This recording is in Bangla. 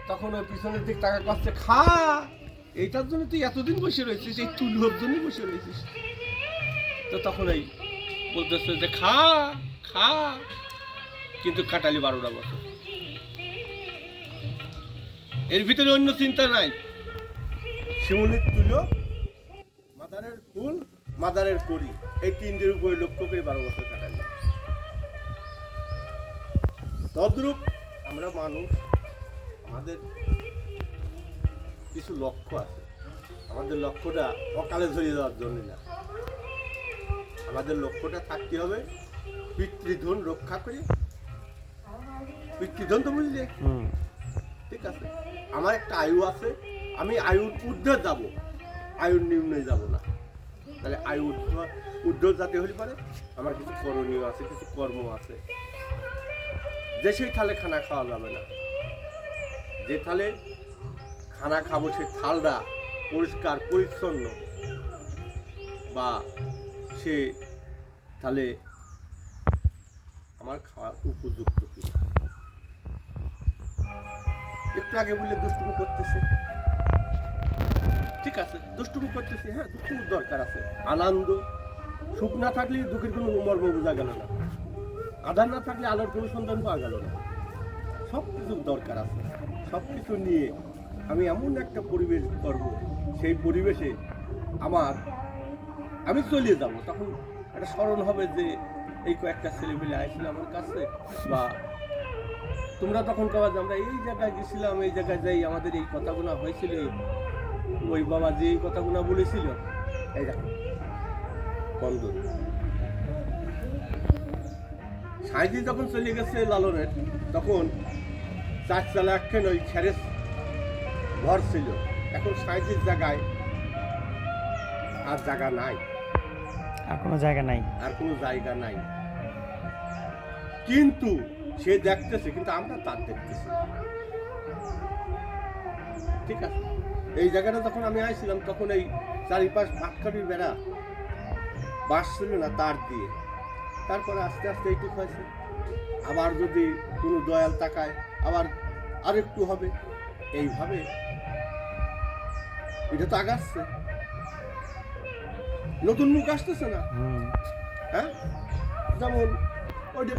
তখন ওই পিছনের দিক টাকা করছে, খা, এইটার জন্য তুই এতদিন বসে রয়েছিস, এই তুলোর জন্য বসে রয়েছিস। তো তখন এই বলতেছে যে খা খা, কিন্তু কাটালি 12টা বছর। এর ভিতরে অন্য চিন্তা নাই, শিমুলির তুলো, মাদারের ফুল, মাদারের কড়ি, এই তিনটির উপরে লক্ষ্য করে 12 বছর কাটালি। তদ্রূপ আমরা মানুষ, আমাদের কিছু লক্ষ্য আছে। আমাদের লক্ষ্যটা অকালে ঝরিয়ে দেওয়ার জন্য না, আমাদের লক্ষ্যটা থাকতে হবে পিতৃধন রক্ষা করে। পিতৃধন তো বুঝলে, ঠিক আছে। আমার একটা আয়ু আছে, আমি আয়ুর ঊর্ধ্বে যাব, আয়ুর নিম্নে যাব না। তাহলে আয়ু ঊর্ধ্ব যাতে হলে পারে আমার কিছু করণীয় আছে, কিছু কর্ম আছে। যে সেই থালে খানা খাওয়া যাবে না, যে থালে খানা খাবো সেই থালটা পরিষ্কার পরিচ্ছন্ন, বা সে তাহলে আমার খাওয়ার উপযুক্ত কি। একটু আগে বললে দুষ্টুমি করতেছে, ঠিক আছে, দুষ্টুমি করতেছে, হ্যাঁ দুষ্টুমির দরকার আছে। আনন্দ সুখ না থাকলে দুঃখের কোনো মর্ম বোঝা গেল না, আধার না থাকলে আলোর কোনো সন্ধান পাওয়া গেল না। সব কিছুর দরকার আছে। সব কিছু নিয়ে আমি এমন একটা পরিবেশ করব, সেই পরিবেশে আমি চলিয়ে যাব। তখন একটা স্মরণ হবে যে এই কয়েকটা ছেলেমেলে আসছিল আমার কাছে, বা তোমরা তখন কবা যে আমরা এই জায়গায় গেছিলাম, এই জায়গায় যাই আমাদের এই কথাগুলো হয়েছিল, ওই বাবা যে এই কথাগুলো বলেছিল। এই দেখো বন্ধু, সাইদি যখন চলে গেছে লালনের, তখন 4 চালা একখান ওই খ্যারেস ঘর ছিল। এখন সাইদির জায়গায় আর জায়গা নাই, আর কোনো জায়গা নাই, আর কোনো জায়গা নাই। কিন্তু সে দেখতেছে, কিন্তু আমরা তার দেখতেছি, ঠিক আছে। এই জায়গাটা যখন আমি আইছিলাম, তখন এই চারিপাশ পাটকাঠির বেড়া, বাঁশ ছিল না, তার দিয়ে। তারপরে আস্তে আস্তে এইটুকু হয়েছে, আবার যদি কোনো দয়াল তাকায় আবার আরেকটু হবে, এইভাবে এটা তো আগাচ্ছে, নতুন মুখ আসতেছে না, হ্যাঁ। যেমন ওই যে